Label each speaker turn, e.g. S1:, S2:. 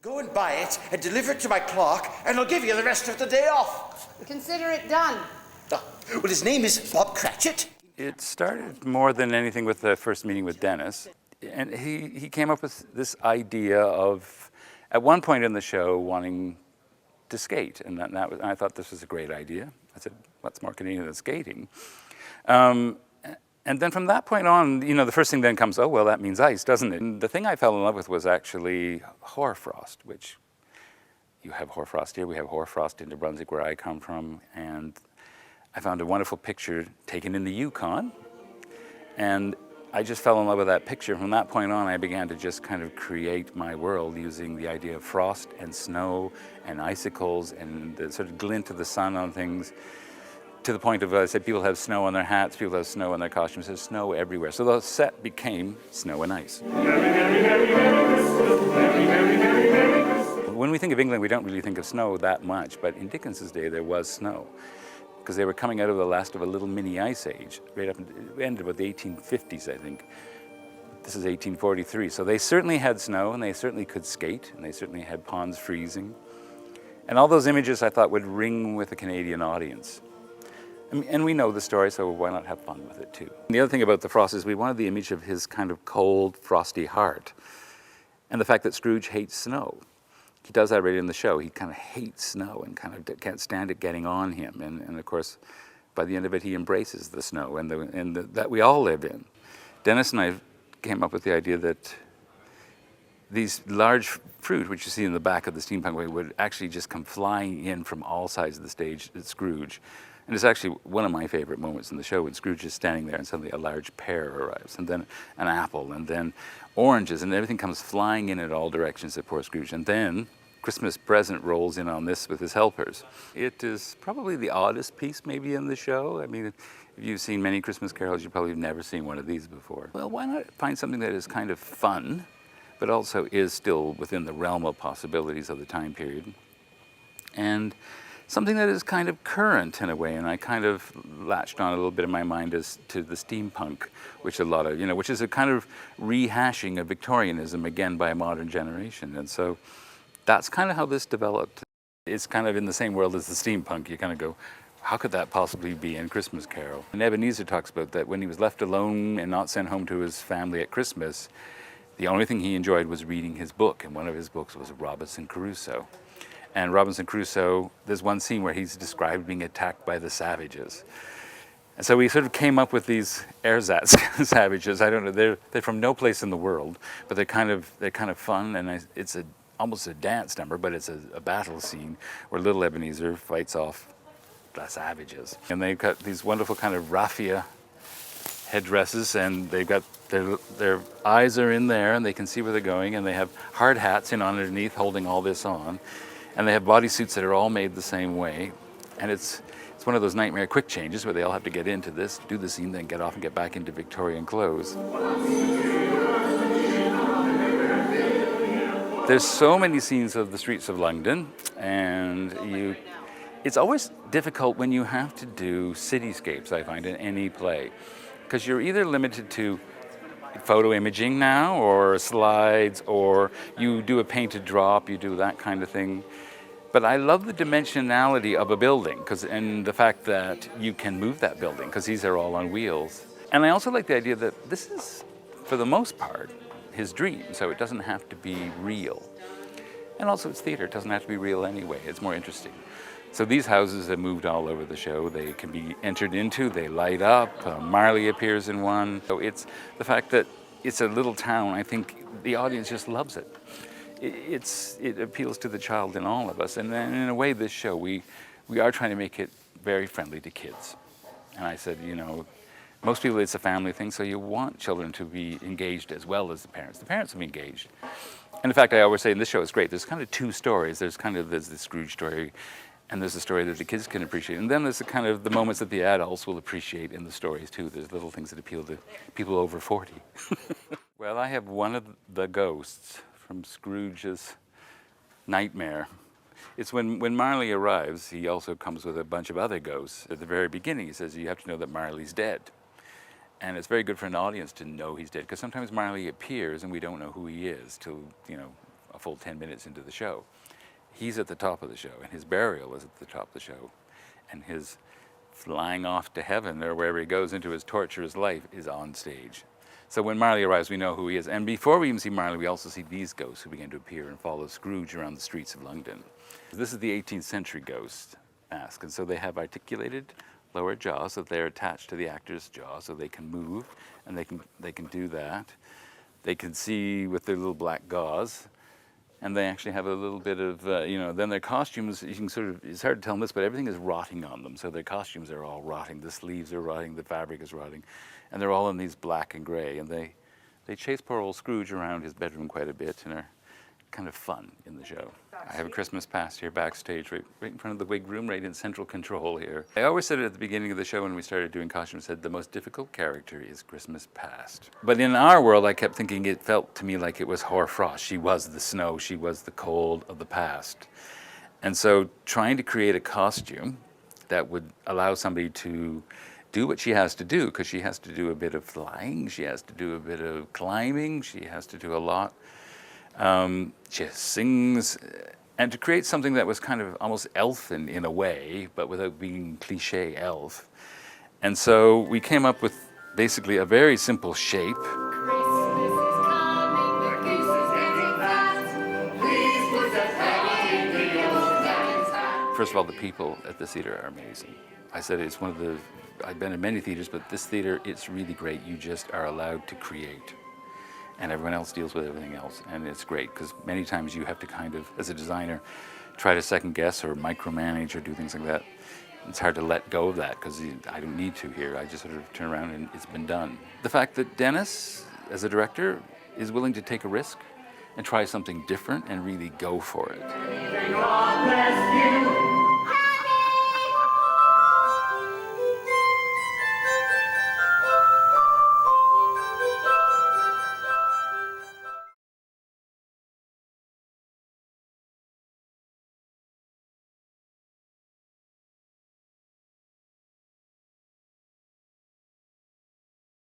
S1: Go and buy it and deliver it to my clerk, and I'll give you the rest of the day off.
S2: Consider it done.
S1: Oh, well, his name is Bob Cratchit.
S3: It started more than anything with the first meeting with Dennis. And he came up with this idea of, at one point in the show, wanting to skate. And I thought this was a great idea. I said, what's more Canadian than skating? And then from that point on, the first thing then comes, oh, well, that means ice, doesn't it? And the thing I fell in love with was actually hoarfrost, which you have hoarfrost here. We have hoarfrost in New Brunswick, where I come from. And I found a wonderful picture taken in the Yukon. And I just fell in love with that picture. From that point on, I began to just kind of create my world using the idea of frost and snow and icicles and the sort of glint of the sun on things, to the point of, I said, people have snow on their hats, people have snow on their costumes, there's snow everywhere. So the set became Snow and Ice. When we think of England, we don't really think of snow that much, but in Dickens's day, there was snow, because they were coming out of the last of a little mini ice age, right up, it ended about the 1850s, I think. This is 1843, so they certainly had snow, and they certainly could skate, and they certainly had ponds freezing. And all those images, I thought, would ring with a Canadian audience. And we know the story, so why not have fun with it too? And the other thing about the frost is we wanted the image of his kind of cold, frosty heart, and the fact that Scrooge hates snow. He does that right in the show. He kind of hates snow and kind of can't stand it getting on him. And of course, by the end of it, he embraces the snow and that we all live in. Dennis and I came up with the idea that these large fruit, which you see in the back of the steampunk way, would actually just come flying in from all sides of the stage at Scrooge. And it's actually one of my favorite moments in the show, when Scrooge is standing there and suddenly a large pear arrives, and then an apple, and then oranges, and everything comes flying in all directions at poor Scrooge. And then Christmas Present rolls in on this with his helpers. It is probably the oddest piece maybe in the show. I mean, if you've seen many Christmas carols, you've probably never seen one of these before. Well, why not find something that is kind of fun, but also is still within the realm of possibilities of the time period, and something that is kind of current in a way. And I kind of latched on a little bit in my mind as to the steampunk, which which is a kind of rehashing of Victorianism again by a modern generation. And so that's kind of how this developed. It's kind of in the same world as the steampunk. You kind of go, how could that possibly be in Christmas Carol? And Ebenezer talks about that when he was left alone and not sent home to his family at Christmas, the only thing he enjoyed was reading his book. And one of his books was Robinson Crusoe. And Robinson Crusoe, there's one scene where he's described being attacked by the savages. And so we sort of came up with these ersatz savages. I don't know, they're from no place in the world, but they're kind of fun, and it's almost a dance number, but it's a battle scene where little Ebenezer fights off the savages. And they've got these wonderful kind of raffia headdresses, and they've got their eyes are in there, and they can see where they're going, and they have hard hats in underneath holding all this on. And they have bodysuits that are all made the same way. And it's one of those nightmare quick changes where they all have to get into this, do the scene, then get off and get back into Victorian clothes. There's so many scenes of the streets of London, and it's always difficult when you have to do cityscapes, I find, in any play. Because you're either limited to photo imaging now, or slides, or you do a painted drop, you do that kind of thing. But I love the dimensionality of a building, and the fact that you can move that building, because these are all on wheels. And I also like the idea that this is, for the most part, his dream, so it doesn't have to be real. And also it's theater, it doesn't have to be real anyway, it's more interesting. So these houses have moved all over the show. They can be entered into, they light up. Marley appears in one. So it's the fact that it's a little town, I think the audience just loves it. It appeals to the child in all of us. And then in a way, this show, we are trying to make it very friendly to kids. And I said, most people, it's a family thing, so you want children to be engaged as well as the parents. The parents will be engaged. And in fact, I always say in this show, it's great. There's kind of two stories. There's the Scrooge story, and there's a story that the kids can appreciate. And then there's the moments that the adults will appreciate in the stories too. There's little things that appeal to people over 40. Well, I have one of the ghosts from Scrooge's nightmare. It's when Marley arrives, he also comes with a bunch of other ghosts. At the very beginning, he says, you have to know that Marley's dead. And it's very good for an audience to know he's dead, because sometimes Marley appears and we don't know who he is till, full 10 minutes into the show. He's at the top of the show, and his burial is at the top of the show, and his flying off to heaven or wherever he goes into his torturous life is on stage. So when Marley arrives, we know who he is. And before we even see Marley, we also see these ghosts who begin to appear and follow Scrooge around the streets of London. This is the 18th century ghost mask, and so they have articulated lower jaws, so they're attached to the actor's jaw, so they can move, and they can do that. They can see with their little black gauze, and they actually have a little bit of, then their costumes, you can sort of, it's hard to tell them this, but everything is rotting on them. So their costumes are all rotting, the sleeves are rotting, the fabric is rotting, and they're all in these black and gray. And they chase poor old Scrooge around his bedroom quite a bit and are kind of fun in the show. I have a Christmas past here backstage, right in front of the wig room, right in central control here. I always said it at the beginning of the show when we started doing costumes, said the most difficult character is Christmas past. But in our world, I kept thinking it felt to me like it was hoarfrost. She was the snow, she was the cold of the past. And so trying to create a costume that would allow somebody to do what she has to do, because she has to do a bit of flying, she has to do a bit of climbing, she has to do a lot. She sings, and to create something that was kind of almost elfin in a way, but without being cliche elf. And so we came up with basically a very simple shape. First of all, the people at the theater are amazing. I said it's one of the, I've been in many theaters, but this theater, it's really great. You just are allowed to create. And everyone else deals with everything else. And it's great, because many times you have to kind of, as a designer, try to second guess or micromanage or do things like that. It's hard to let go of that, because I don't need to here. I just sort of turn around and it's been done. The fact that Dennis, as a director, is willing to take a risk and try something different and really go for it.